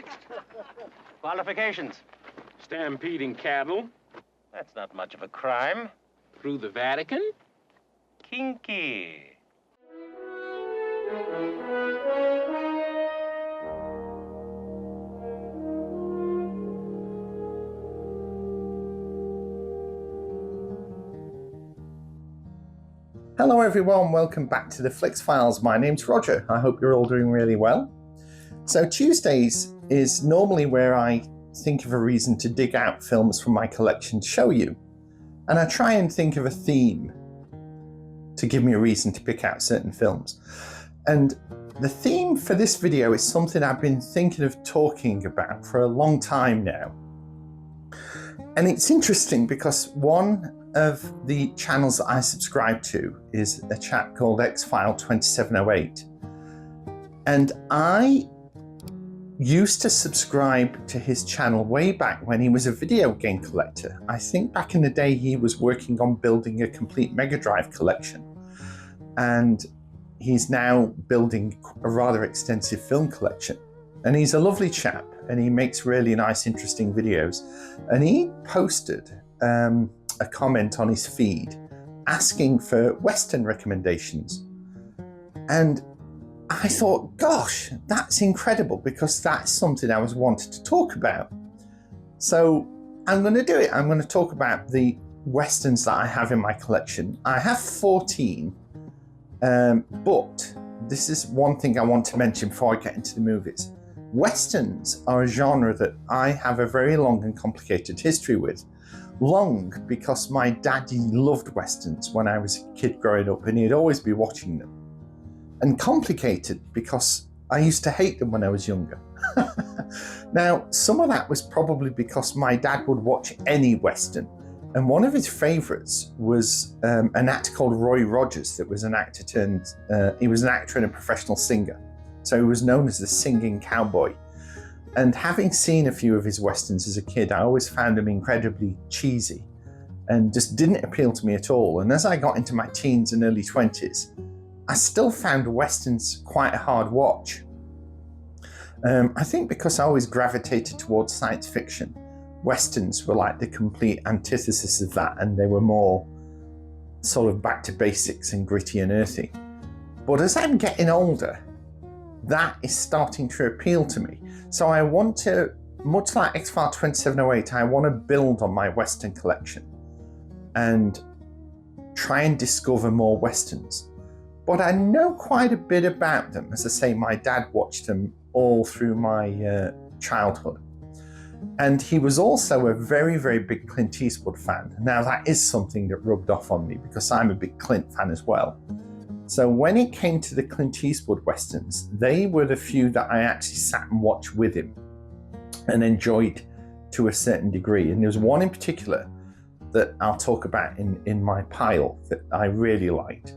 Next! Qualifications. Stampeding cattle That's not much of a crime. through the Vatican? Kinky. Hello everyone, welcome back to the Flix Files. My name's Roger. I hope you're all doing really well. So Tuesdays is normally where I think of a reason to dig out films from my collection to show you. And I try and think of a theme to give me a reason to pick out certain films. And the theme for this video is something I've been thinking of talking about for a long time now. And it's interesting because one of the channels that I subscribe to is a chap called X-File 2708. And I used to subscribe to his channel way back when he was a video game collector. I think back in the day he was working on building a complete Mega Drive collection. And he's now building a rather extensive film collection. And he's a lovely chap and he makes really nice, interesting videos. And he posted a comment on his feed asking for Western recommendations. And I thought, gosh, that's incredible because that's something I was wanting to talk about. So I'm going to do it. I'm going to talk about the Westerns that I have in my collection. I have 14, but this is one thing I want to mention before I get into the movies. Westerns are a genre that I have a very long and complicated history with. Long because my daddy loved Westerns when I was a kid growing up and he'd always be watching them. And complicated because I used to hate them when I was younger. Now, some of that was probably because my dad would watch any Western. And one of his favorites was an actor called Roy Rogers that was an actor he was an actor and a professional singer. So he was known as the singing cowboy. And having seen a few of his Westerns as a kid, I always found them incredibly cheesy and just didn't appeal to me at all. And as I got into my teens and early 20s, I still found Westerns quite a hard watch. I think because I always gravitated towards science fiction, Westerns were like the complete antithesis of that, and they were more sort of back to basics and gritty and earthy. But as I'm getting older, that is starting to appeal to me. So I want to, much like X-File 2708, I want to build on my Western collection and try and discover more Westerns. But I know quite a bit about them. As I say, my dad watched them all through my childhood. And he was also a very, very big Clint Eastwood fan. Now that is something that rubbed off on me because I'm a big Clint fan as well. So when it came to the Clint Eastwood Westerns, they were the few that I actually sat and watched with him and enjoyed to a certain degree. And there's one in particular that I'll talk about in my pile that I really liked.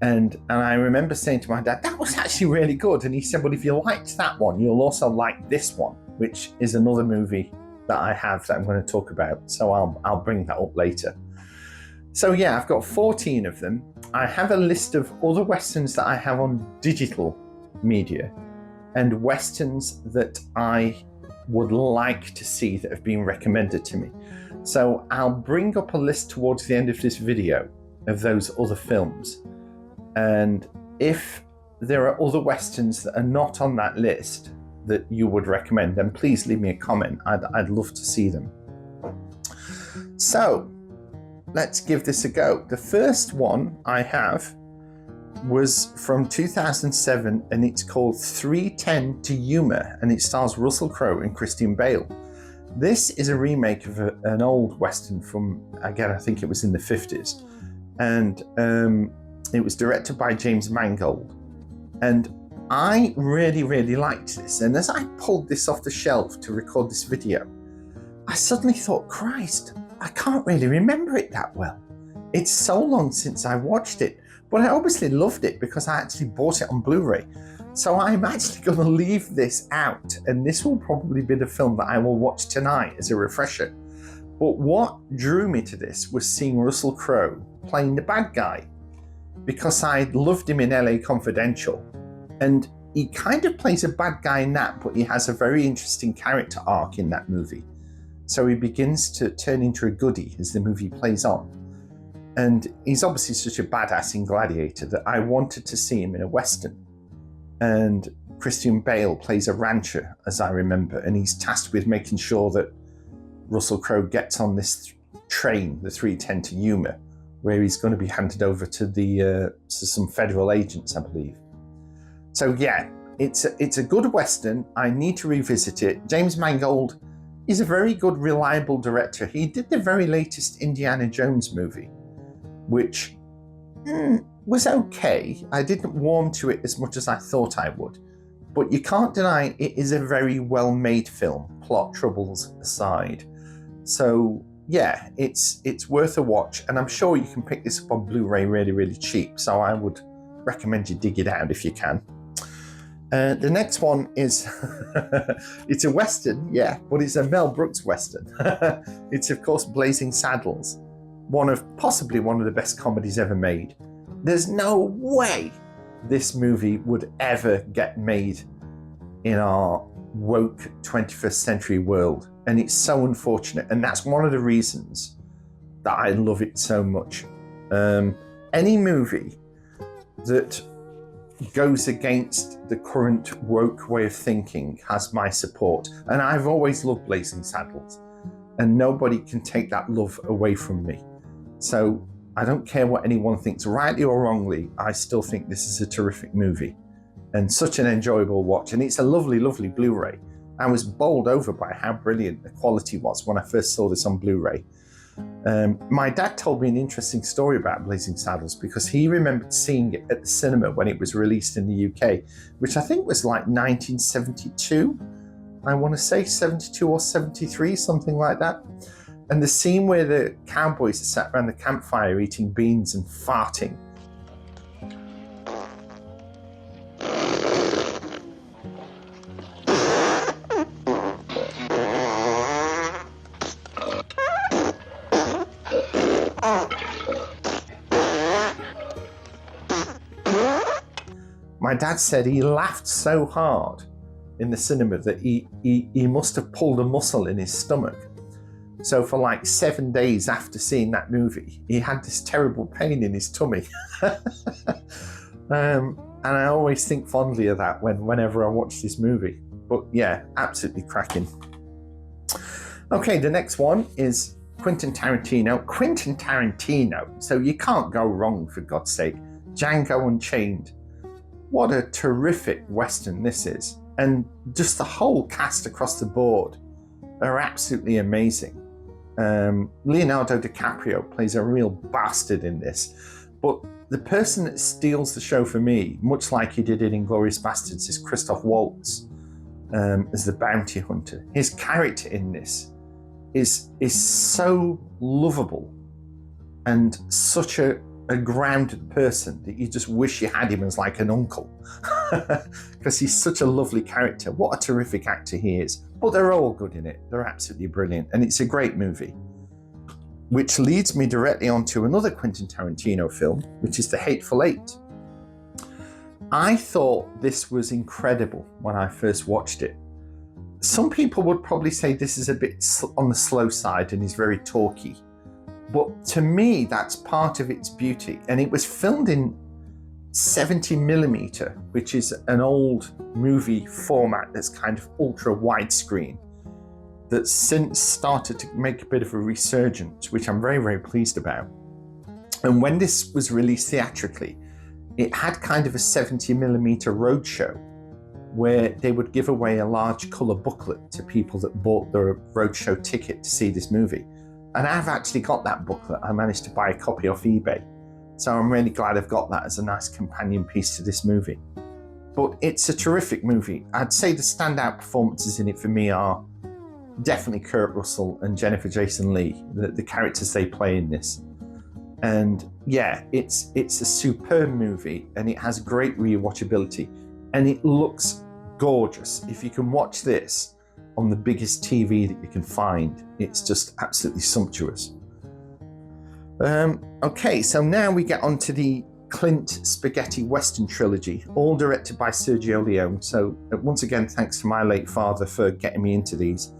And I remember saying to my dad, that was actually really good. And he said, well, if you liked that one, you'll also like this one, which is another movie that I have that I'm going to talk about. So I'll bring that up later. So yeah, I've got 14 of them. I have a list of other Westerns that I have on digital media and Westerns that I would like to see that have been recommended to me. So I'll bring up a list towards the end of this video of those other films. And if there are other Westerns that are not on that list that you would recommend, then please leave me a comment. I'd love to see them. So let's give this a go. The first one I have was from 2007 and it's called 3:10 to Yuma and it stars Russell Crowe and Christian Bale. This is a remake of an old Western from, again, I think it was in the 50s. And it was directed by James Mangold. And I really, really liked this. And as I pulled this off the shelf to record this video, I suddenly thought, Christ, I can't really remember it that well. It's so long since I watched it, but I obviously loved it because I actually bought it on Blu-ray. So I'm actually going to leave this out, and this will probably be the film that I will watch tonight as a refresher. But what drew me to this was seeing Russell Crowe playing the bad guy, because I loved him in LA Confidential. And he kind of plays a bad guy in that, but he has a very interesting character arc in that movie. So he begins to turn into a goodie as the movie plays on. And he's obviously such a badass in Gladiator that I wanted to see him in a Western. And Christian Bale plays a rancher, as I remember, and he's tasked with making sure that Russell Crowe gets on this train, the 310 to Yuma, where he's going to be handed over to some federal agents, I believe. So yeah, it's a good Western. I need to revisit it. James Mangold is a very good, reliable director. He did the very latest Indiana Jones movie, which was okay. I didn't warm to it as much as I thought I would. But you can't deny it is a very well-made film, plot troubles aside. So yeah, it's worth a watch, and I'm sure you can pick this up on Blu-ray really, really cheap. So I would recommend you dig it out if you can. The next one is, it's a Western, yeah, but it's a Mel Brooks Western. It's, of course, Blazing Saddles, possibly one of the best comedies ever made. There's no way this movie would ever get made in our woke 21st century world, and it's so unfortunate, and that's one of the reasons that I love it so much. Any movie that goes against the current woke way of thinking has my support, and I've always loved Blazing Saddles, and nobody can take that love away from me. So I don't care what anyone thinks, rightly or wrongly. I still think this is a terrific movie and such an enjoyable watch, and it's a lovely, lovely Blu-ray. I was bowled over by how brilliant the quality was when I first saw this on Blu-ray. My dad told me an interesting story about Blazing Saddles because he remembered seeing it at the cinema when it was released in the UK, which I think was like 1972. I want to say 72 or 73, something like that. And the scene where the cowboys are sat around the campfire eating beans and farting. My dad said he laughed so hard in the cinema that he must have pulled a muscle in his stomach. So for like 7 days after seeing that movie, he had this terrible pain in his tummy. And I always think fondly of that whenever I watch this movie. But yeah, absolutely cracking. Okay, the next one is Quentin Tarantino. Quentin Tarantino, so you can't go wrong, for God's sake. Django Unchained. What a terrific Western this is. And just the whole cast across the board are absolutely amazing. Leonardo DiCaprio plays a real bastard in this. But the person that steals the show for me, much like he did in Inglourious Basterds, is Christoph Waltz as the bounty hunter. His character in this is so lovable and such a grounded person that you just wish you had him as like an uncle, because he's such a lovely character. What a terrific actor he is. But they're all good in it. They're absolutely brilliant, and it's a great movie. Which leads me directly onto another Quentin Tarantino film, which is The Hateful Eight. I thought this was incredible when I first watched it. Some people would probably say this is a bit on the slow side and is very talky. But to me, that's part of its beauty. And it was filmed in 70mm, which is an old movie format that's kind of ultra widescreen, that's since started to make a bit of a resurgence, which I'm very, very pleased about. And when this was released theatrically, it had kind of a 70mm roadshow where they would give away a large colour booklet to people that bought the roadshow ticket to see this movie. And I've actually got that booklet. I managed to buy a copy off eBay. So I'm really glad I've got that as a nice companion piece to this movie. But it's a terrific movie. I'd say the standout performances in it for me are definitely Kurt Russell and Jennifer Jason Leigh, the characters they play in this. And yeah, it's a superb movie, and it has great rewatchability, and it looks gorgeous. If you can watch this on the biggest TV that you can find, it's just absolutely sumptuous. Okay, so now we get on to the Clint spaghetti western trilogy, all directed by Sergio Leone. So once again, thanks to my late father for getting me into these.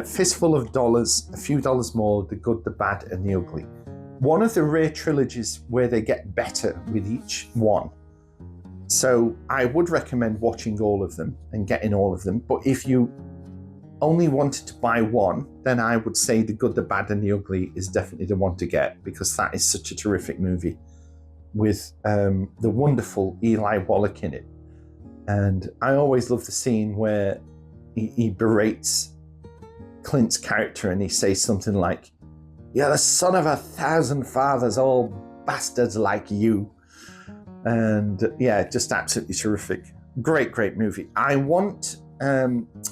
Fistful of Dollars, A Few Dollars More, The Good, the Bad and the Ugly. One of the rare trilogies where they get better with each one. So I would recommend watching all of them and getting all of them. But if you only wanted to buy one, then I would say The Good, the Bad and the Ugly is definitely the one to get, because that is such a terrific movie with the wonderful Eli Wallach in it. And I always love the scene where he berates Clint's character and he says something like, "You're the son of 1,000 fathers, all bastards like you." And yeah, just absolutely terrific. Great movie. I want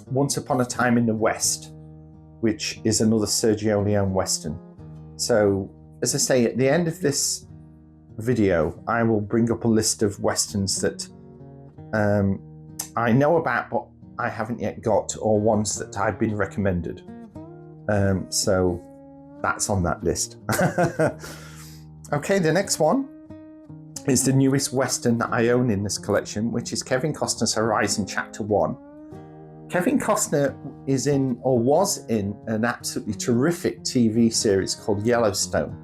Once Upon a Time in the West, which is another Sergio Leone Western. So, as I say, at the end of this video, I will bring up a list of Westerns that I know about, but I haven't yet got, or ones that I've been recommended. So that's on that list. Okay, the next one is the newest Western that I own in this collection, which is Kevin Costner's Horizon Chapter 1. Kevin Costner is in, or was in, an absolutely terrific TV series called Yellowstone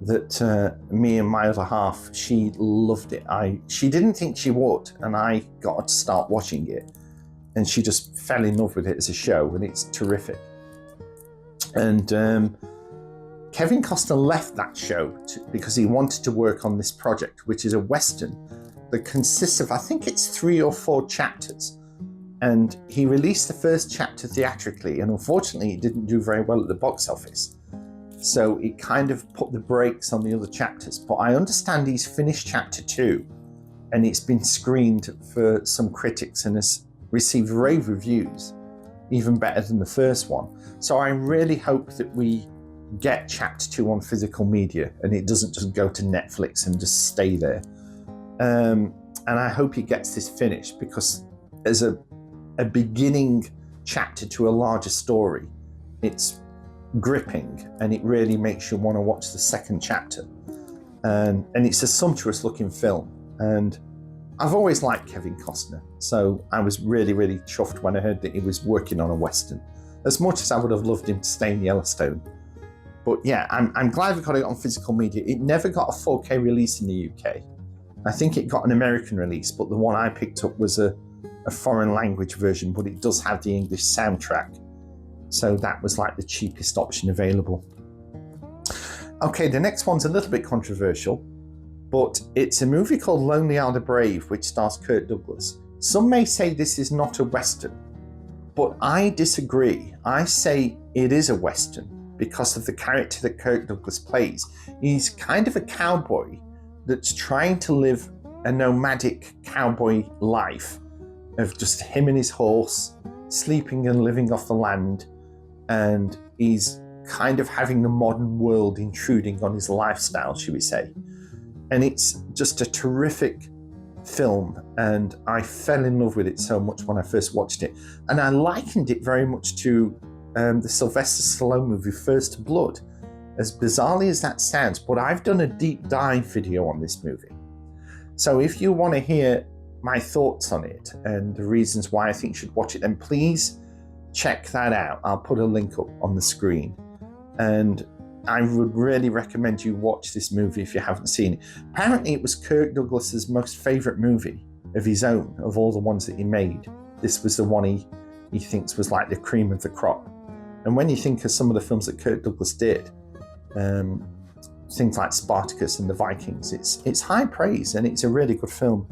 that me and my other half, she loved it. She didn't think she would, and I got her to start watching it, and she just fell in love with it as a show, and it's terrific. And Kevin Costner left that show because he wanted to work on this project, which is a Western that consists of, I think it's 3 or 4 chapters. And he released the first chapter theatrically, and unfortunately it didn't do very well at the box office. So it kind of put the brakes on the other chapters. But I understand he's finished chapter 2, and it's been screened for some critics and has received rave reviews, even better than the first one. So I really hope that we get chapter 2 on physical media and it doesn't just go to Netflix and just stay there. And I hope he gets this finished, because as a beginning chapter to a larger story, it's gripping and it really makes you want to watch the second chapter. And it's a sumptuous looking film. And I've always liked Kevin Costner, so I was really chuffed when I heard that he was working on a Western, as much as I would have loved him to stay in Yellowstone. But yeah, I'm glad we got it on physical media. It never got a 4K release in the UK. I think it got an American release, but the one I picked up was a foreign language version, but it does have the English soundtrack. So that was like the cheapest option available. Okay, the next one's a little bit controversial, but it's a movie called Lonely Are the Brave, which stars Kirk Douglas. Some may say this is not a Western, but I disagree. I say it is a Western because of the character that Kirk Douglas plays. He's kind of a cowboy that's trying to live a nomadic cowboy life of just him and his horse, sleeping and living off the land, and he's kind of having the modern world intruding on his lifestyle, should we say. And it's just a terrific film, and I fell in love with it so much when I first watched it. And I likened it very much to the Sylvester Stallone movie First Blood, as bizarrely as that sounds, but I've done a deep dive video on this movie. So if you want to hear my thoughts on it and the reasons why I think you should watch it, then please check that out. I'll put a link up on the screen. And I would really recommend you watch this movie if you haven't seen it. Apparently it was Kirk Douglas's most favourite movie of his own, of all the ones that he made. This was the one he thinks was like the cream of the crop. And when you think of some of the films that Kirk Douglas did, things like Spartacus and the Vikings, it's high praise and it's a really good film.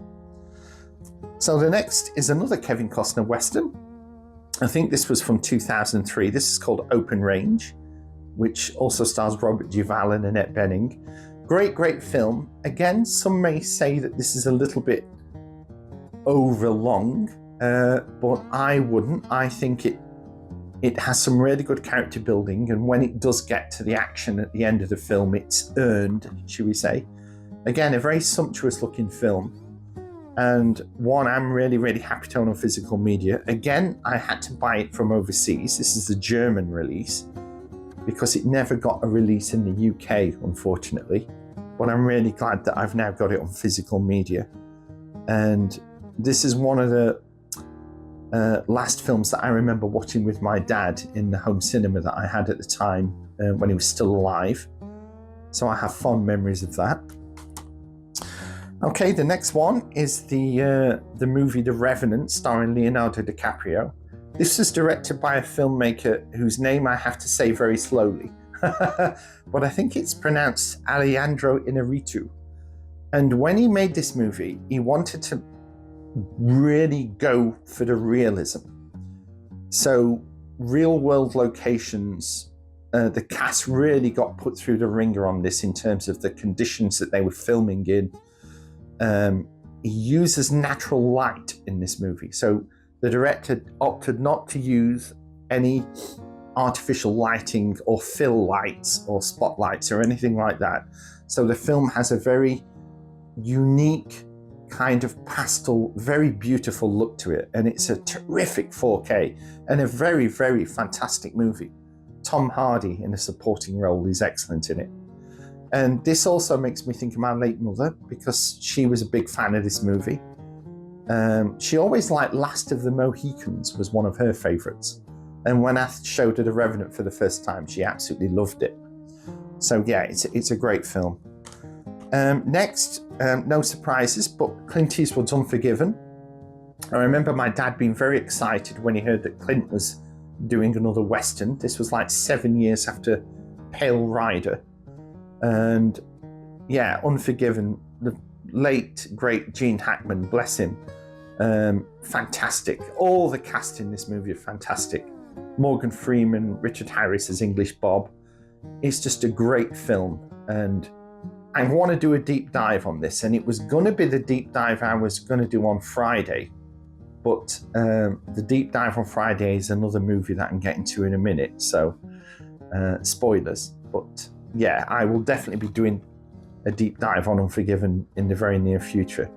So the next is another Kevin Costner Western. I think this was from 2003. This is called Open Range, which also stars Robert Duvall and Annette Bening. Great film. Again, some may say that this is a little bit overlong, but I wouldn't. I think it has some really good character building, and when it does get to the action at the end of the film, it's earned, should we say. Again, a very sumptuous looking film, and one I'm really happy to own on physical media. Again, I had to buy it from overseas. This is the German release, because it never got a release in the UK, unfortunately. but I'm really glad that I've now got it on physical media. And this is one of the last films that I remember watching with my dad in the home cinema that I had at the time when he was still alive. So I have fond memories of that. Okay, the next one is the movie The Revenant, starring Leonardo DiCaprio. This was directed by a filmmaker whose name I have to say very slowly, but I think it's pronounced Alejandro Inarritu. And when he made this movie, he wanted to really go for the realism. So real world locations, the cast really got put through the ringer on this in terms of the conditions that they were filming in. He uses natural light in this movie. So the director opted not to use any artificial lighting or fill lights or spotlights or anything like that. So the film has a very unique kind of pastel, very beautiful look to it. And it's a terrific 4K and a very, very fantastic movie. Tom Hardy in a supporting role is excellent in it. And this also makes me think of my late mother because she was a big fan of this movie. She always liked Last of the Mohicans was one of her favourites. And when I showed her The Revenant for the first time, she absolutely loved it. So yeah, it's a great film. Next, no surprises, but Clint Eastwood's Unforgiven. I remember my dad being very excited when he heard that Clint was doing another Western. This was like 7 years after Pale Rider. And yeah, Unforgiven, the late, great Gene Hackman, bless him. Fantastic. All the cast in this movie are fantastic. Morgan Freeman, Richard Harris as English Bob. It's just a great film. And I want to do a deep dive on this. And it was going to be the deep dive I was going to do on Friday. But the deep dive on Friday is another movie that I'm getting to in a minute. So spoilers. But yeah, I will definitely be doing a deep dive on Unforgiven in the very near future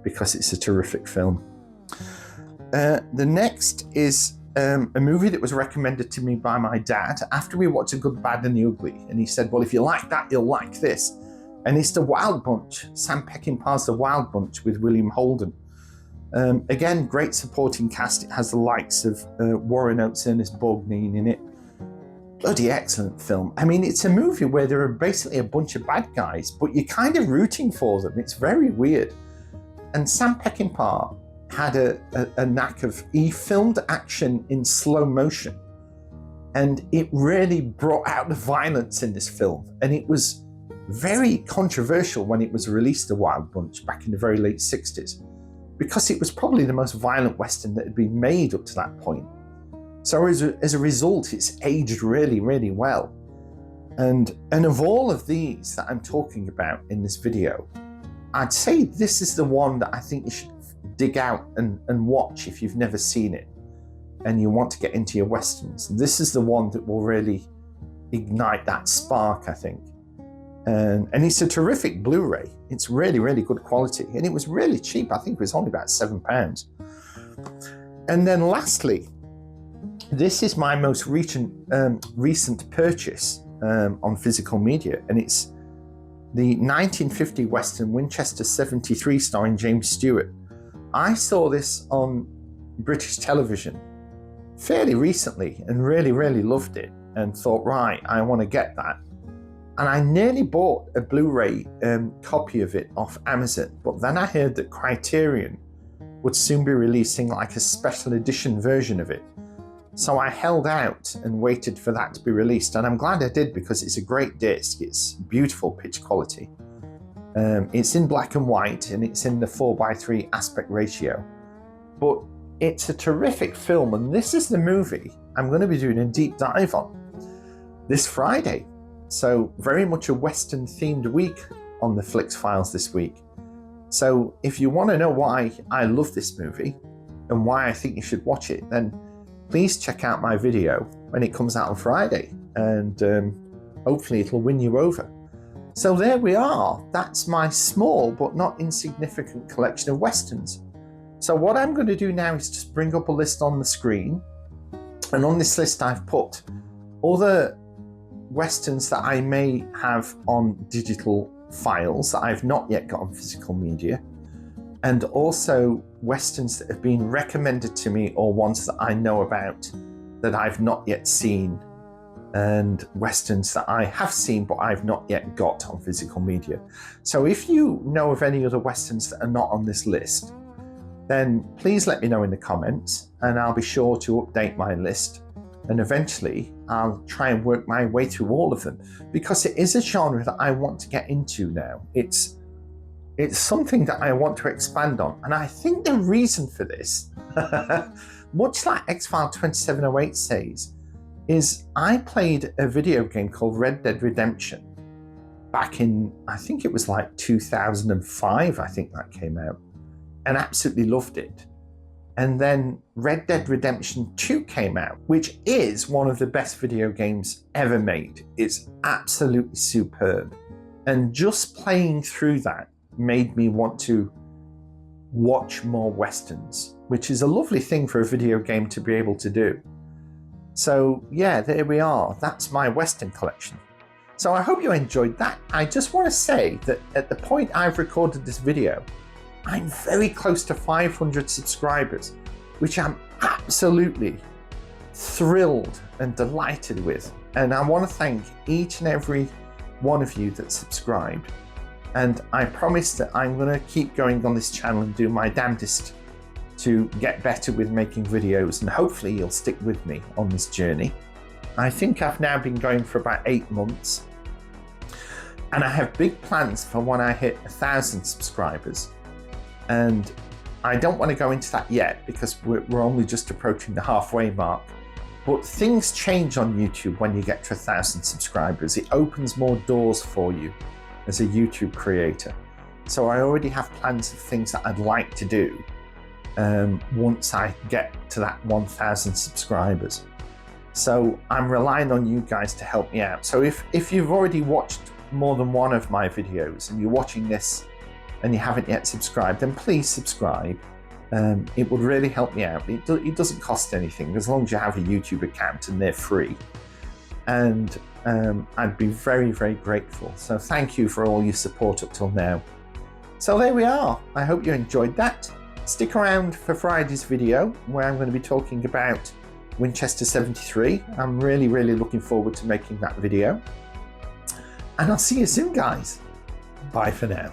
because it's a terrific film. The next is a movie that was recommended to me by my dad after we watched The Good, Bad and the Ugly. And he said, well, if you like that, you'll like this. And it's The Wild Bunch, Sam Peckinpah's The Wild Bunch with William Holden. Again, great supporting cast. It has the likes of Warren Oates, Ernest Borgnine in it. Bloody excellent film. I mean, it's a movie where there are basically a bunch of bad guys, but you're kind of rooting for them. It's very weird. And Sam Peckinpah had a knack of, he filmed action in slow motion. And it really brought out the violence in this film. And it was very controversial when it was released, The Wild Bunch, back in the very late 60s, because it was probably the most violent Western that had been made up to that point. So as a result, it's aged really, really well. And of all of these that I'm talking about in this video, I'd say this is the one that I think you should dig out and watch if you've never seen it and you want to get into your Westerns. This is the one that will really ignite that spark, I think. And it's a terrific Blu-ray. It's really, really good quality. And it was really cheap. I think it was only about £7. And then lastly, this is my most recent purchase on physical media, and it's the 1950 Western Winchester 73 starring James Stewart. I saw this on British television fairly recently and really, really loved it and thought, right, I want to get that. And I nearly bought a Blu-ray copy of it off Amazon, but then I heard that Criterion would soon be releasing like a special edition version of it. So I held out and waited for that to be released, and I'm glad I did because it's a great disc. It's beautiful pitch quality. It's in black and white and it's in the 4:3 aspect ratio. But it's a terrific film, and this is the movie I'm going to be doing a deep dive on this Friday. So very much a Western themed week on the Flix Files this week. So if you want to know why I love this movie and why I think you should watch it, then please check out my video when it comes out on Friday, and hopefully it'll win you over. So there we are. That's my small but not insignificant collection of Westerns. So what I'm going to do now is just bring up a list on the screen, and on this list I've put other Westerns that I may have on digital files that I've not yet got on physical media, and also westerns that have been recommended to me or ones that I know about that I've not yet seen, and westerns that I have seen but I've not yet got on physical media. So if you know of any other westerns that are not on this list, then please let me know in the comments, and I'll be sure to update my list, and eventually I'll try and work my way through all of them, because it is a genre that I want to get into now. It's something that I want to expand on, and I think the reason for this, much like X-File 2708 says, is I played a video game called Red Dead Redemption back in, I think it was like 2005, I think that came out, and absolutely loved it. And then Red Dead Redemption 2 came out, which is one of the best video games ever made. It's absolutely superb. And just playing through that made me want to watch more westerns, which is a lovely thing for a video game to be able to do. So yeah, there we are. That's my western collection. So I hope you enjoyed that. I just want to say that at the point I've recorded this video, I'm very close to 500 subscribers, which I'm absolutely thrilled and delighted with. And I want to thank each and every one of you that subscribed. And I promise that I'm going to keep going on this channel and do my damnedest to get better with making videos, and hopefully you'll stick with me on this journey. I think I've now been going for about 8 months, and I have big plans for when I hit 1,000 subscribers. And I don't want to go into that yet because we're only just approaching the halfway mark. But things change on YouTube when you get to 1,000 subscribers. It opens more doors for you as a YouTube creator. So I already have plans of things that I'd like to do once I get to that 1,000 subscribers. So I'm relying on you guys to help me out. So if you've already watched more than one of my videos and you're watching this and you haven't yet subscribed, then please subscribe. It would really help me out. It doesn't cost anything as long as you have a YouTube account and they're free. And I'd be very, very grateful. So thank you for all your support up till now. So there we are. I hope you enjoyed that. Stick around for Friday's video where I'm going to be talking about Winchester 73. I'm really, really looking forward to making that video. And I'll see you soon, guys. Bye for now.